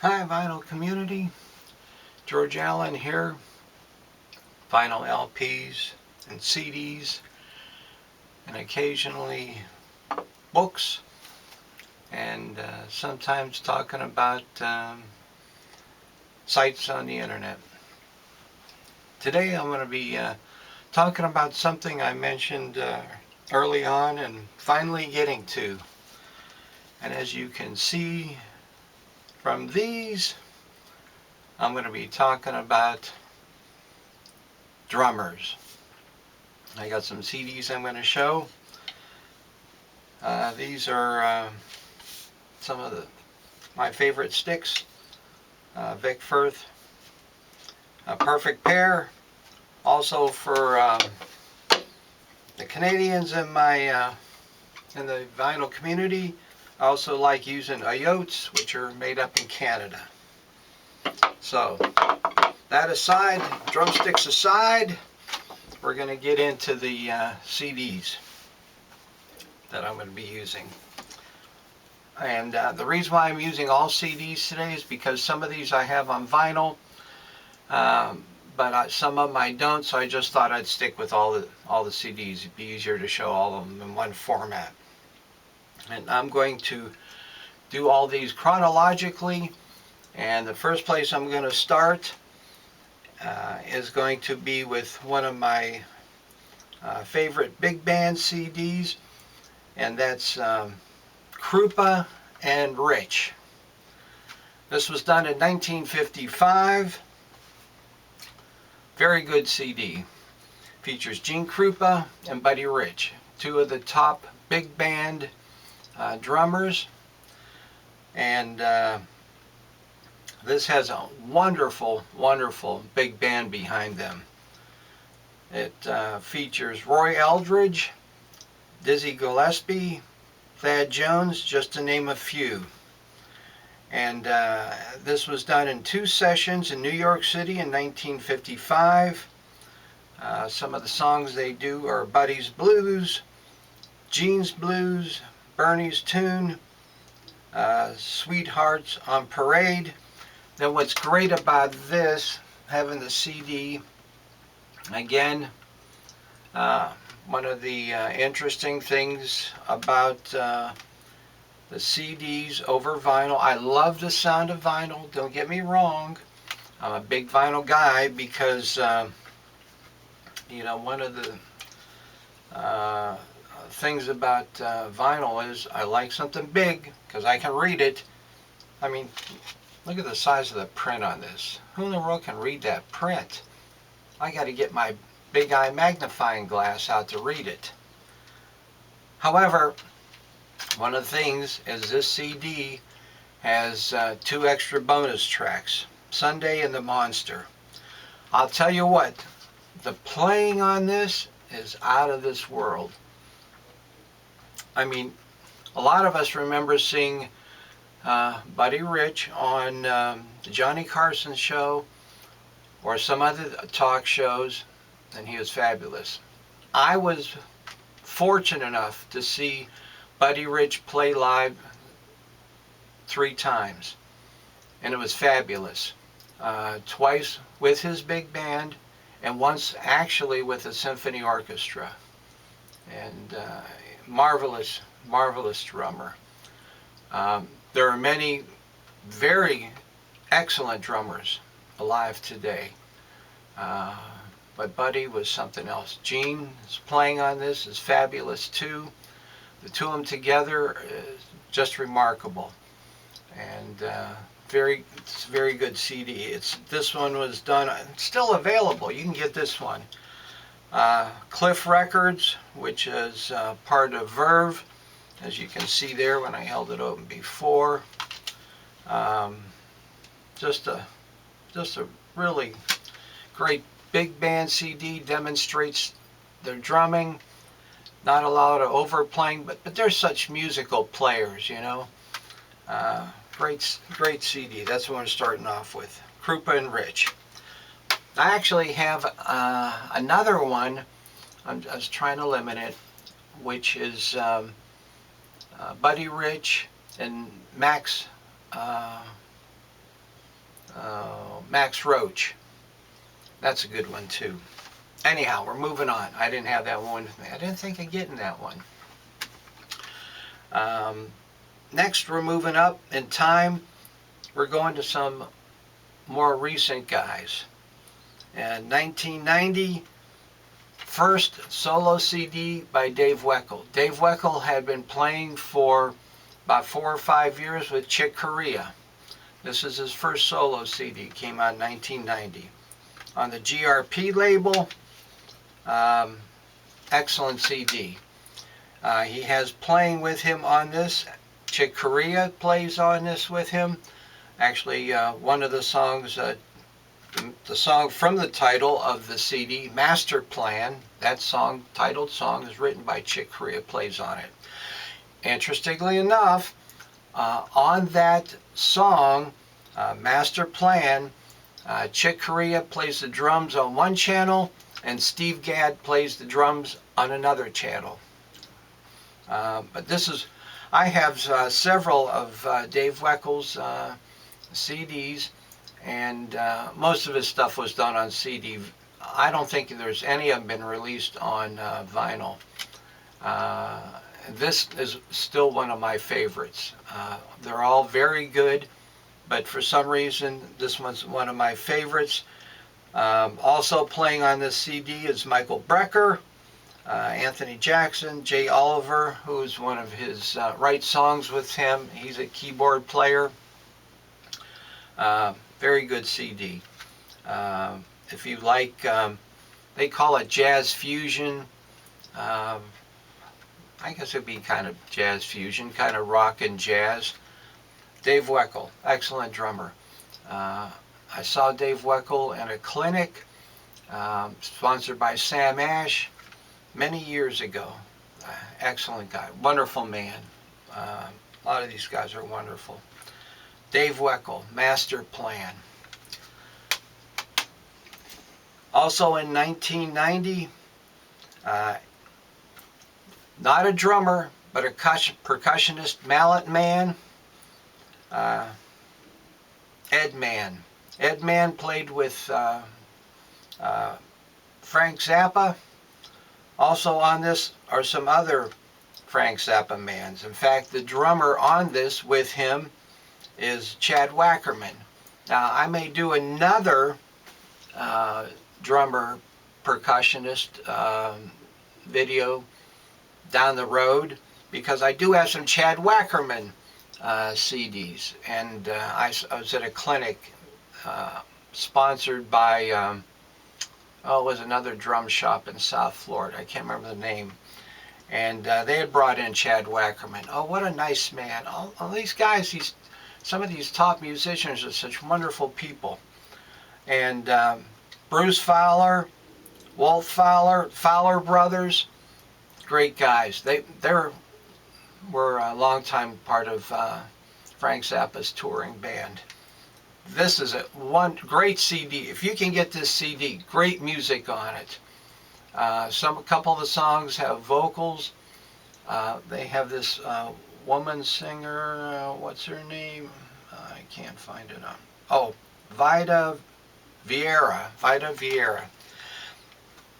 Hi vinyl community, George Allen here. Vinyl LPs and CDs and occasionally books and sometimes talking about sites on the internet. Today I'm going to be talking about something I mentioned early on and finally getting to. And as you can see from these, I'm going to be talking about drummers. I got some CDs I'm going to show. These are some of my favorite sticks. Vic Firth, a perfect pair. Also for the Canadians in in the vinyl community, I also like using ayotes, which are made up in Canada. So that aside, drumsticks aside, we're going to get into the CDs that I'm going to be using. And the reason why I'm using all CDs today is because some of these I have on vinyl, but some of them I don't, so I just thought I'd stick with all the CDs. It'd be easier to show all of them in one format. And I'm going to do all these chronologically, and the first place I'm going to start is going to be with one of my favorite big band CDs, and that's Krupa and Rich. This was done in 1955. Very good CD. Features Gene Krupa and Buddy Rich, two of the top big band drummers. And this has a wonderful, wonderful big band behind them. It features Roy Eldridge, Dizzy Gillespie, Thad Jones, just to name a few. And this was done in 2 sessions in New York City in 1955. Some of the songs they do are Buddy's Blues, Gene's Blues, Bernie's Tune, Sweethearts on Parade. Then what's great about this, having the CD, again, one of the interesting things about the CDs over vinyl. I love the sound of vinyl, don't get me wrong. I'm a big vinyl guy because, one of the things about vinyl is I like something big because I can read it. I mean, look at the size of the print on this. Who in the world can read that print? I got to get my big eye magnifying glass out to read it. However, one of the things is this CD has 2 extra bonus tracks, Sunday and the Monster. I'll tell you what, the playing on this is out of this world. I mean, a lot of us remember seeing Buddy Rich on the Johnny Carson show or some other talk shows, and he was fabulous. I was fortunate enough to see Buddy Rich play live 3 times, and it was fabulous. Twice with his big band, and once actually with a symphony orchestra. And marvelous, marvelous drummer. There are many very excellent drummers alive today, but Buddy was something else. Gene's playing on this is fabulous too. The 2 of them together is just remarkable, and it's a very good CD. This one was done, it's still available. You can get this one. Cliff Records, which is part of Verve, as you can see there when I held it open before. Just a really great big band CD, demonstrates their drumming. Not a lot of overplaying, but they're such musical players, Great CD. That's what I'm starting off with. Krupa and Rich. I actually have another one. I was trying to limit it, which is Buddy Rich and Max Max Roach. That's a good one too. Anyhow, we're moving on. I didn't have that one with me. I didn't think of getting that one. Next, we're moving up in time. We're going to some more recent guys. And 1990, first solo CD by Dave Weckl. Dave Weckl had been playing for about 4 or 5 years with Chick Corea. This is his first solo CD. Came out in 1990. On the GRP label, excellent CD. He has playing with him on this. Chick Corea plays on this with him. Actually, one of the songs, the song from the title of the CD, Master Plan, that song, titled song, is written by Chick Corea, plays on it. Interestingly enough, on that song, Master Plan, Chick Corea plays the drums on one channel and Steve Gadd plays the drums on another channel. But this is, I have several of Dave Weckl CDs, and most of his stuff was done on CD. I don't think there's any of them been released on vinyl. This is still one of my favorites. They're all very good, but for some reason this one's one of my favorites. Also playing on this CD is Michael Brecker, Anthony Jackson, Jay Oliver, who's one of his write songs with him. He's a keyboard player. Very good CD. If you like, they call it jazz fusion. I guess it'd be kind of jazz fusion, kind of rock and jazz. Dave Weckl, excellent drummer. I saw Dave Weckl at a clinic sponsored by Sam Ash many years ago. Excellent guy, wonderful man. A lot of these guys are wonderful. Dave Weckl, Master Plan. Also in 1990, not a drummer, but a percussionist, mallet man, Ed Mann. Ed Mann played with Frank Zappa. Also on this are some other Frank Zappa mans. In fact, the drummer on this with him is Chad Wackerman. Now, I may do another drummer percussionist video down the road, because I do have some Chad Wackerman CDs, and I was at a clinic sponsored by it was another drum shop in South Florida. I can't remember the name. And they had brought in Chad Wackerman. Oh, what a nice man. All these guys, some of these top musicians are such wonderful people. And Bruce Fowler, Walt Fowler, Fowler Brothers, great guys. They were a long-time part of Frank Zappa's touring band. This is one great CD. If you can get this CD, great music on it. A couple of the songs have vocals. They have this woman singer. What's her name? I can't find it on. Oh, Vida Vieira.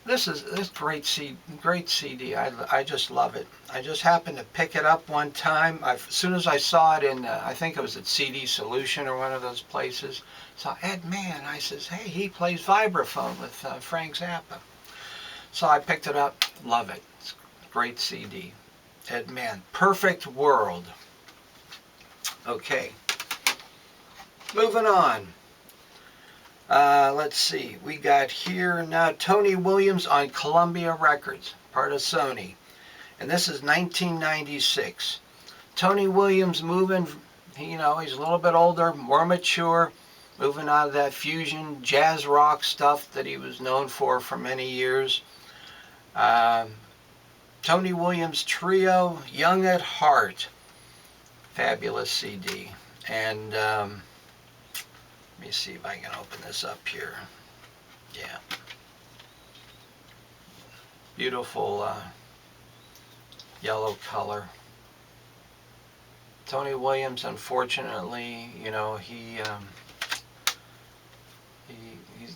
This great CD. I just love it. I just happened to pick it up one time. As soon as I saw it in, I think it was at CD Solution or one of those places. Saw Ed Mann. I says, hey, he plays vibraphone with Frank Zappa. So I picked it up. Love it. It's a great CD. Ed Mann. Perfect World. Okay. Moving on. Let's see. We got here now Tony Williams on Columbia Records, part of Sony. And this is 1996. Tony Williams moving, he's a little bit older, more mature, moving out of that fusion jazz rock stuff that he was known for many years. Tony Williams Trio, Young at Heart. Fabulous CD. And let me see if I can open this up here. Yeah. Beautiful yellow color. Tony Williams, unfortunately, he He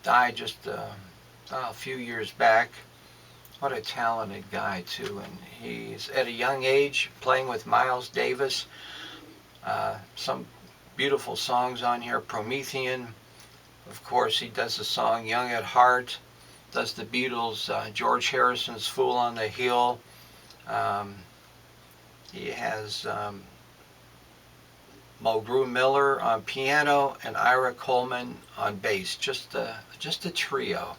died just a few years back. What a talented guy too, and he's at a young age playing with Miles Davis. Some beautiful songs on here. Promethean, of course, he does the song Young at Heart. Does the Beatles, George Harrison's Fool on the Hill. He has Mulgrew Miller on piano and Ira Coleman on bass. Just a trio.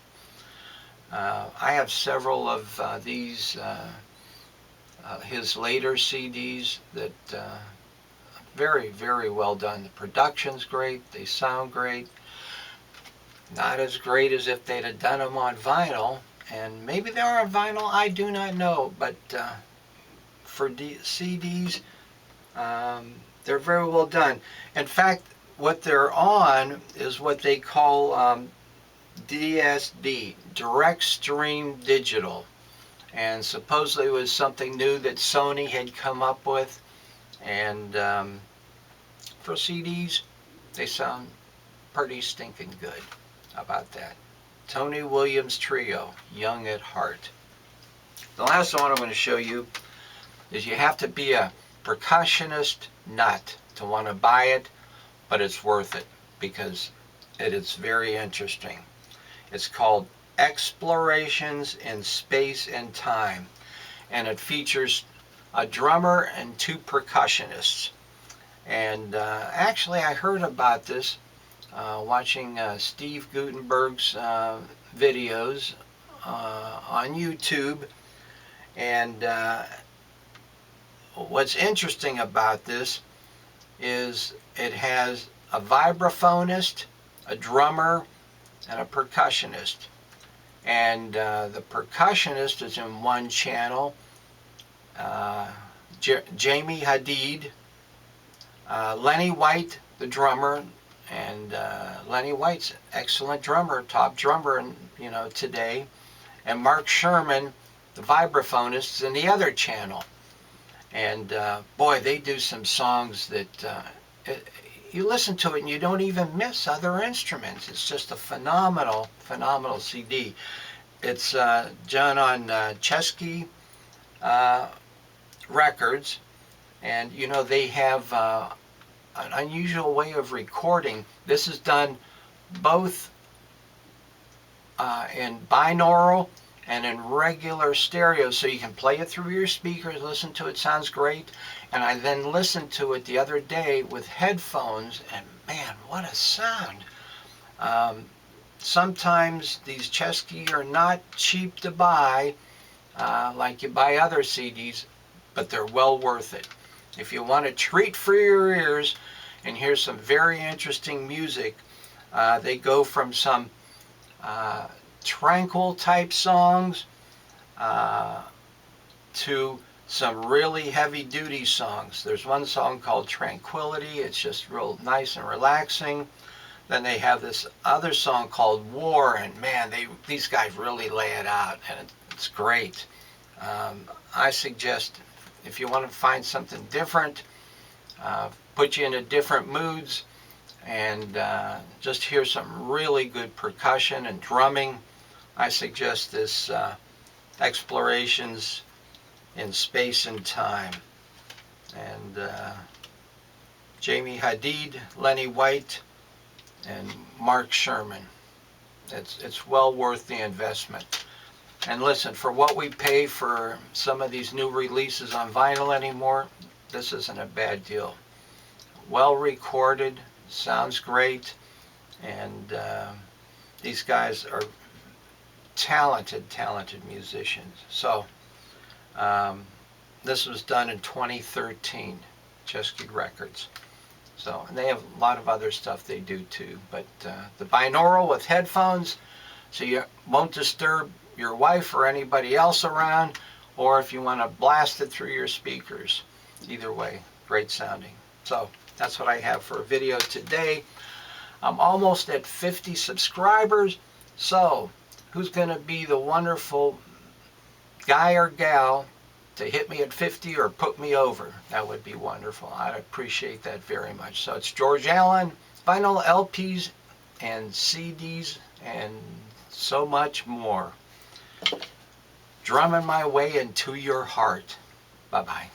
I have several of these, his later CDs that very, very well done. The production's great. They sound great. Not as great as if they'd have done them on vinyl. And maybe they are on vinyl, I do not know. But for CDs, they're very well done. In fact, what they're on is what they call DSD, Direct Stream Digital. And supposedly it was something new that Sony had come up with. And for CDs, they sound pretty stinking good. How about that? Tony Williams Trio, Young at Heart. The last one I'm going to show you is you have to be a percussionist nut to want to buy it, but it's worth it because it is very interesting. It's called Explorations in Space and Time, and it features a drummer and two percussionists. And actually I heard about this watching Steve Gutenberg's videos on YouTube. And what's interesting about this is it has a vibraphonist, a drummer, and a percussionist. And the percussionist is in one channel. Jamie Hadid, Lenny White, the drummer, and Lenny White's an excellent drummer, top drummer, today. And Mark Sherman, the vibraphonist, is in the other channel. And boy, they do some songs that you listen to it and you don't even miss other instruments. It's just a phenomenal, phenomenal CD. It's done on Chesky Records, and they have an unusual way of recording. This is done both in binaural and in regular stereo, so you can play it through your speakers, listen to it, sounds great. And I then listened to it the other day with headphones, and man, what a sound. Sometimes these Chesky are not cheap to buy, like you buy other CDs, but they're well worth it. If you want a treat for your ears and hear some very interesting music, they go from some tranquil type songs to some really heavy duty songs. There's one song called Tranquility. It's just real nice and relaxing. Then they have this other song called War, and man, these guys really lay it out, and it's great. I suggest if you want to find something different, put you into different moods, and just hear some really good percussion and drumming, I suggest this Explorations in Space and Time. And Jamie Hadid, Lenny White, and Mark Sherman. It's well worth the investment. And listen, for what we pay for some of these new releases on vinyl anymore, this isn't a bad deal. Well recorded, sounds great, and these guys are talented musicians. So this was done in 2013, Chesky Records. So, and they have a lot of other stuff they do too. But the binaural with headphones, so you won't disturb your wife or anybody else around, or if you want to blast it through your speakers. Either way, great sounding. So that's what I have for a video today. I'm almost at 50 subscribers. So who's going to be the wonderful guy or gal to hit me at 50 or put me over? That would be wonderful. I'd appreciate that very much. So it's George Allen, Vinyl LPs and CDs and so much more. Drumming my way into your heart. Bye-bye.